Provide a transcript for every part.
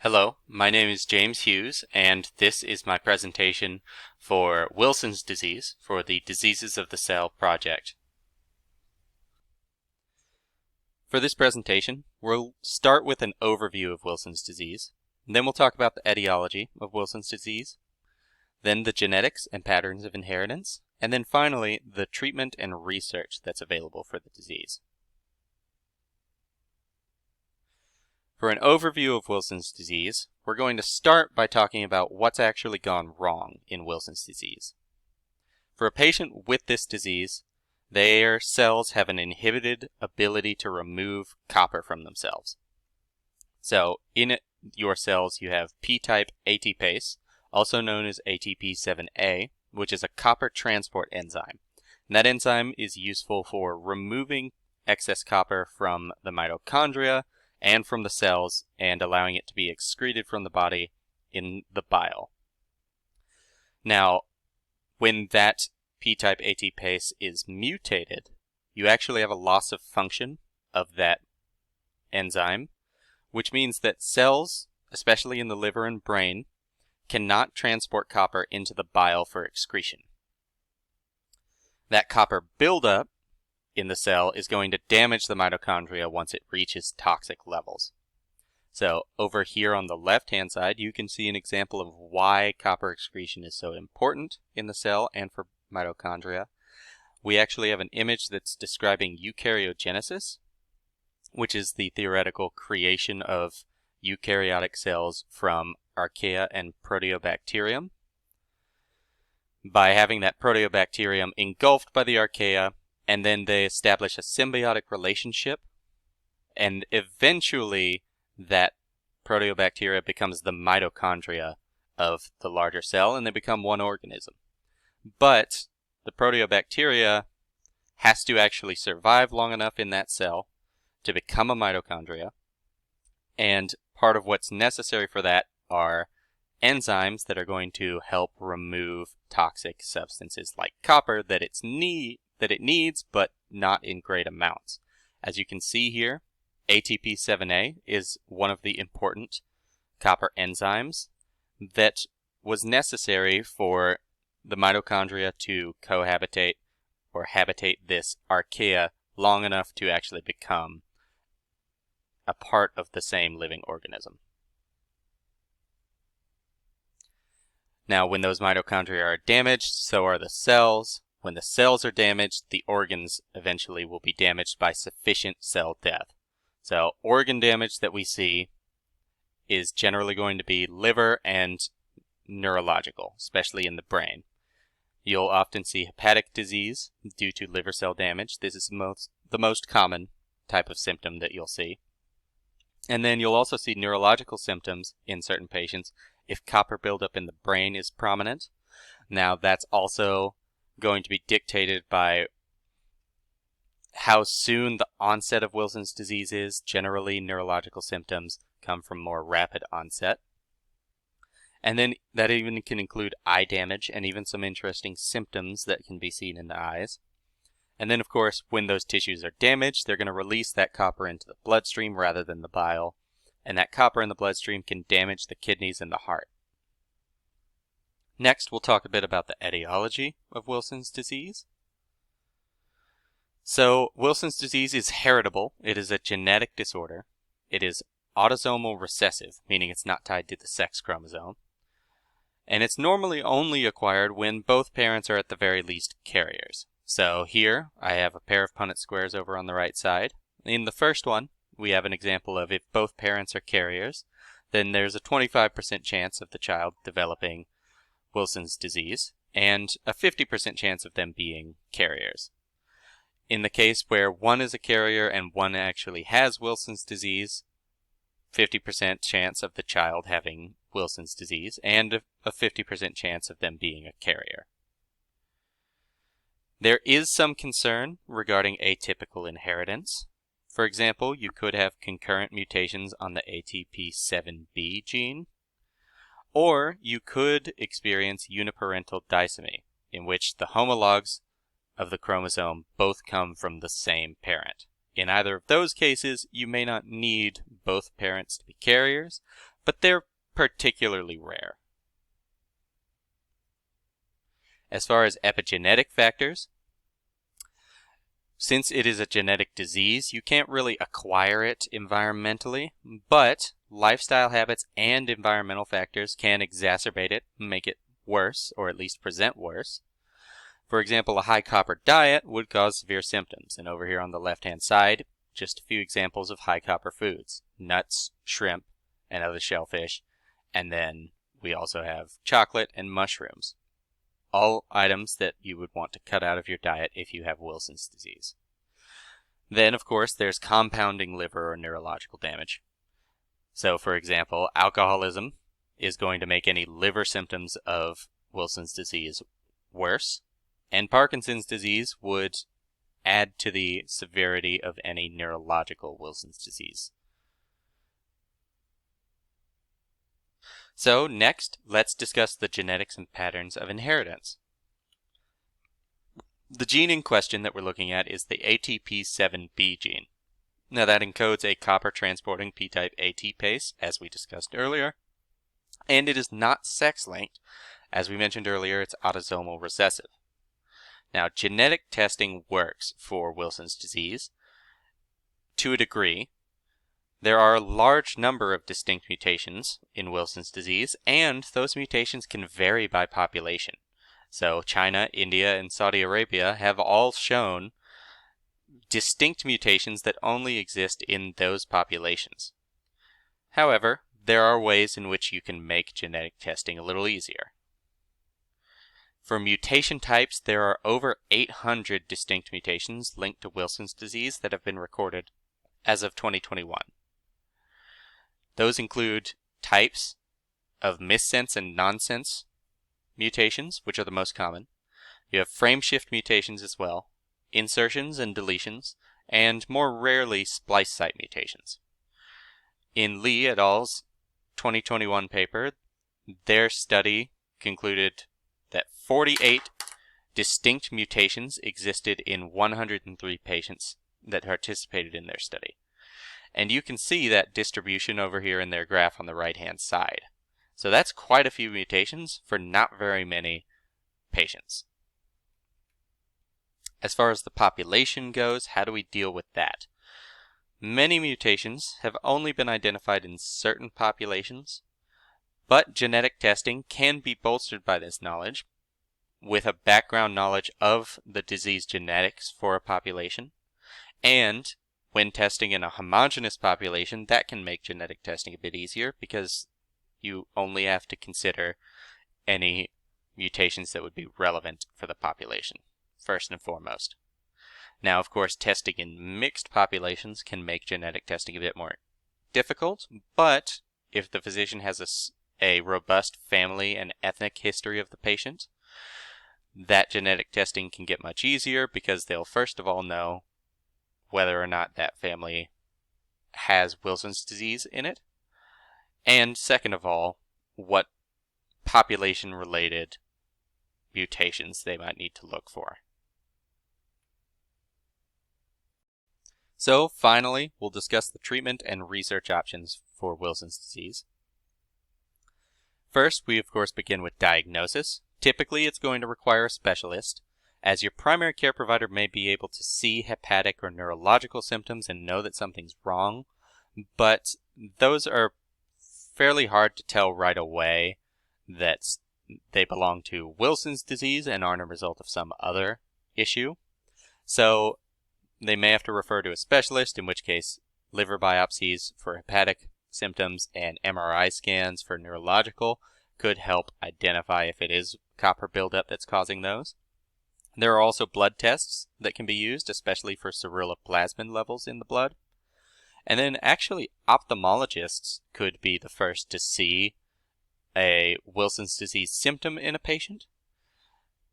Hello, my name is James Hughes, and this is my presentation for Wilson's disease for the Diseases of the Cell project. For this presentation, we'll start with an overview of Wilson's disease, and then we'll talk about the etiology of Wilson's disease, then the genetics and patterns of inheritance, and then finally the treatment and research that's available for the disease. For an overview of Wilson's disease, we're going to start by talking about what's actually gone wrong in Wilson's disease. For a patient with this disease, their cells have an inhibited ability to remove copper from themselves. So in your cells you have P-type ATPase, also known as ATP7A, which is a copper transport enzyme. And that enzyme is useful for removing excess copper from the mitochondria and from the cells and allowing it to be excreted from the body in the bile. Now, when that P-type ATPase is mutated, you actually have a loss of function of that enzyme, which means that cells, especially in the liver and brain, cannot transport copper into the bile for excretion. That copper buildup in the cell is going to damage the mitochondria once it reaches toxic levels. So over here on the left-hand side, you can see an example of why copper excretion is so important in the cell and for mitochondria. We actually have an image that's describing eukaryogenesis, which is the theoretical creation of eukaryotic cells from archaea and proteobacterium. By having that proteobacterium engulfed by the archaea, and then they establish a symbiotic relationship, and eventually that proteobacteria becomes the mitochondria of the larger cell, and they become one organism. But the proteobacteria has to actually survive long enough in that cell to become a mitochondria, and part of what's necessary for that are enzymes that are going to help remove toxic substances like copper that it needs, but not in great amounts. As you can see here, ATP7A is one of the important copper enzymes that was necessary for the mitochondria to cohabitate or habitate this archaea long enough to actually become a part of the same living organism. Now, when those mitochondria are damaged, so are the cells. When the cells are damaged, the organs eventually will be damaged by sufficient cell death. So organ damage that we see is generally going to be liver and neurological, especially in the brain. You'll often see hepatic disease due to liver cell damage. This is the most common type of symptom that you'll see. And then you'll also see neurological symptoms in certain patients if copper buildup in the brain is prominent. Now that's also going to be dictated by how soon the onset of Wilson's disease is. Generally, neurological symptoms come from more rapid onset. And then that even can include eye damage and even some interesting symptoms that can be seen in the eyes. And then, of course, when those tissues are damaged, they're going to release that copper into the bloodstream rather than the bile. And that copper in the bloodstream can damage the kidneys and the heart. Next, we'll talk a bit about the etiology of Wilson's disease. So, Wilson's disease is heritable. It is a genetic disorder. It is autosomal recessive, meaning it's not tied to the sex chromosome. And it's normally only acquired when both parents are at the very least carriers. So here, I have a pair of Punnett squares over on the right side. In the first one, we have an example of if both parents are carriers, then there's a 25% chance of the child developing Wilson's disease, and a 50% chance of them being carriers. In the case where one is a carrier and one actually has Wilson's disease, 50% chance of the child having Wilson's disease, and a 50% chance of them being a carrier. There is some concern regarding atypical inheritance. For example, you could have concurrent mutations on the ATP7B gene, or you could experience uniparental disomy, in which the homologs of the chromosome both come from the same parent. In either of those cases, you may not need both parents to be carriers, but they're particularly rare. As far as epigenetic factors, since it is a genetic disease, you can't really acquire it environmentally, but lifestyle habits and environmental factors can exacerbate it, make it worse, or at least present worse. For example, a high copper diet would cause severe symptoms, and over here on the left-hand side, just a few examples of high copper foods: nuts, shrimp, and other shellfish, and then we also have chocolate and mushrooms. All items that you would want to cut out of your diet if you have Wilson's disease. Then, of course, there's compounding liver or neurological damage. So, for example, alcoholism is going to make any liver symptoms of Wilson's disease worse, and Parkinson's disease would add to the severity of any neurological Wilson's disease. So next, let's discuss the genetics and patterns of inheritance. The gene in question that we're looking at is the ATP7B gene. Now that encodes a copper-transporting p-type ATPase, as we discussed earlier, and it is not sex-linked. As we mentioned earlier, it's autosomal recessive. Now, genetic testing works for Wilson's disease to a degree. There are a large number of distinct mutations in Wilson's disease, and those mutations can vary by population. So China, India, and Saudi Arabia have all shown distinct mutations that only exist in those populations. However, there are ways in which you can make genetic testing a little easier. For mutation types, there are over 800 distinct mutations linked to Wilson's disease that have been recorded as of 2021. Those include types of missense and nonsense mutations, which are the most common. You have frameshift mutations as well, insertions and deletions, and more rarely splice site mutations. In Lee et al.'s 2021 paper, their study concluded that 48 distinct mutations existed in 103 patients that participated in their study. And you can see that distribution over here in their graph on the right-hand side. So that's quite a few mutations for not very many patients. As far as the population goes, how do we deal with that? Many mutations have only been identified in certain populations, but genetic testing can be bolstered by this knowledge with a background knowledge of the disease genetics for a population, and when testing in a homogeneous population, that can make genetic testing a bit easier because you only have to consider any mutations that would be relevant for the population, first and foremost. Now, of course, testing in mixed populations can make genetic testing a bit more difficult, but if the physician has a robust family and ethnic history of the patient, that genetic testing can get much easier because they'll first of all know whether or not that family has Wilson's disease in it, and second of all, what population-related mutations they might need to look for. So finally, we'll discuss the treatment and research options for Wilson's disease. First, we of course begin with diagnosis. Typically, it's going to require a specialist, as your primary care provider may be able to see hepatic or neurological symptoms and know that something's wrong, but those are fairly hard to tell right away that they belong to Wilson's disease and aren't a result of some other issue. So they may have to refer to a specialist, in which case liver biopsies for hepatic symptoms and MRI scans for neurological could help identify if it is copper buildup that's causing those. There are also blood tests that can be used, especially for ceruloplasmin levels in the blood. And then actually ophthalmologists could be the first to see a Wilson's disease symptom in a patient.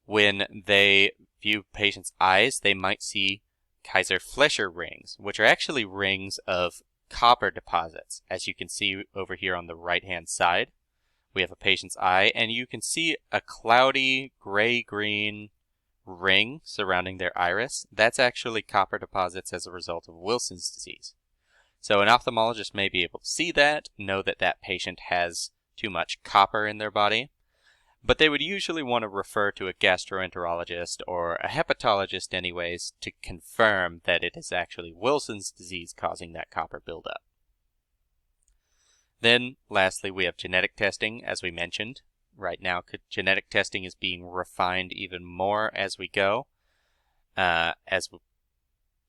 When they view patients' eyes, they might see Kaiser-Fleischer rings, which are actually rings of copper deposits. As you can see over here on the right-hand side, we have a patient's eye, and you can see a cloudy gray-green ring surrounding their iris, that's actually copper deposits as a result of Wilson's disease. So an ophthalmologist may be able to see that, know that that patient has too much copper in their body, but they would usually want to refer to a gastroenterologist or a hepatologist anyways to confirm that it is actually Wilson's disease causing that copper buildup. Then, lastly, we have genetic testing, as we mentioned. Right now, genetic testing is being refined even more as we go,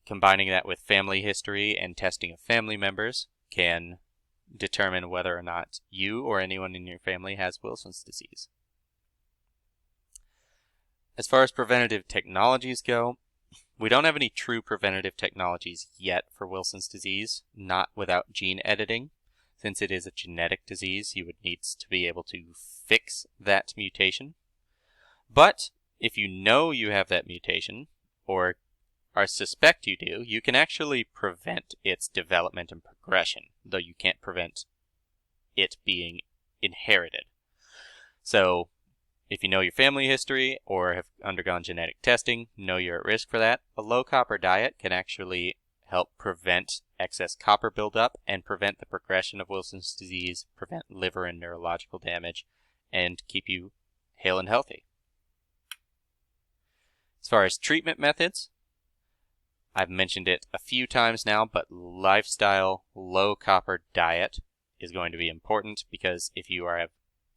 combining that with family history and testing of family members can determine whether or not you or anyone in your family has Wilson's disease. As far as preventative technologies go, we don't have any true preventative technologies yet for Wilson's disease, not without gene editing. Since it is a genetic disease, you would need to be able to fix that mutation. But if you know you have that mutation, or suspect you do, you can actually prevent its development and progression, though you can't prevent it being inherited. So, if you know your family history or have undergone genetic testing, know you're at risk for that, a low copper diet can actually help prevent excess copper buildup and prevent the progression of Wilson's disease, prevent liver and neurological damage, and keep you hale and healthy. As far as treatment methods, I've mentioned it a few times now, but lifestyle low copper diet is going to be important, because if you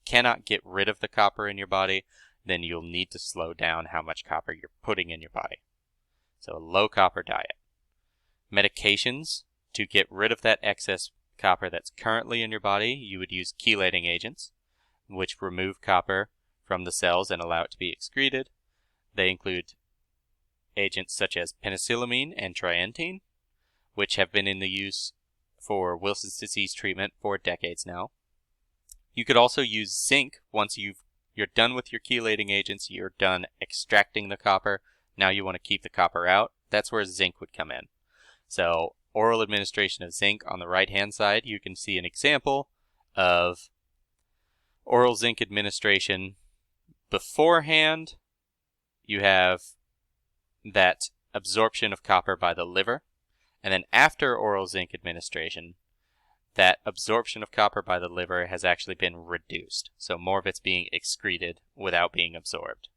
cannot get rid of the copper in your body, then you'll need to slow down how much copper you're putting in your body. So a low copper diet. Medications, to get rid of that excess copper that's currently in your body, you would use chelating agents, which remove copper from the cells and allow it to be excreted. They include agents such as penicillamine and trientine, which have been in the use for Wilson's disease treatment for decades now. You could also use zinc once you're done with your chelating agents, you're done extracting the copper, now you want to keep the copper out. That's where zinc would come in. So oral administration of zinc on the right-hand side, you can see an example of oral zinc administration. Beforehand, you have that absorption of copper by the liver, and then after oral zinc administration, that absorption of copper by the liver has actually been reduced. So more of it's being excreted without being absorbed.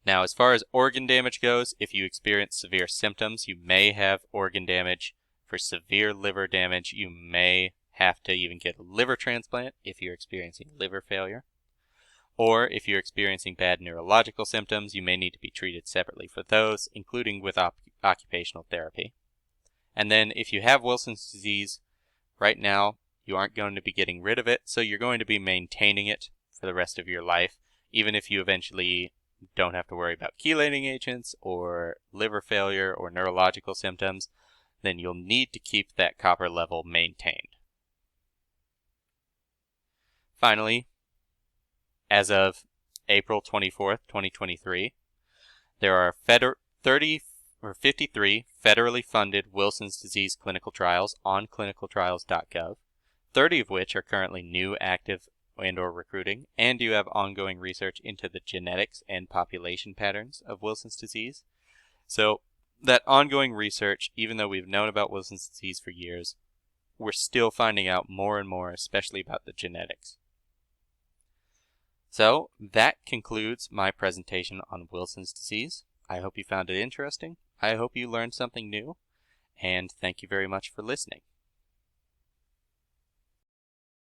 Now, as far as organ damage goes, if you experience severe symptoms, you may have organ damage. For severe liver damage, you may have to even get a liver transplant if you're experiencing liver failure. Or if you're experiencing bad neurological symptoms, you may need to be treated separately for those, including with occupational therapy. And then if you have Wilson's disease, right now you aren't going to be getting rid of it, so you're going to be maintaining it for the rest of your life, even if you eventually don't have to worry about chelating agents or liver failure or neurological symptoms, then you'll need to keep that copper level maintained. Finally, as of April 24th, 2023, there are 53 federally funded Wilson's disease clinical trials on clinicaltrials.gov, 30 of which are currently new, active, and/or recruiting, and you have ongoing research into the genetics and population patterns of Wilson's disease. So that ongoing research, even though we've known about Wilson's disease for years, we're still finding out more and more, especially about the genetics. So that concludes my presentation on Wilson's disease. I hope you found it interesting. I hope you learned something new, and thank you very much for listening.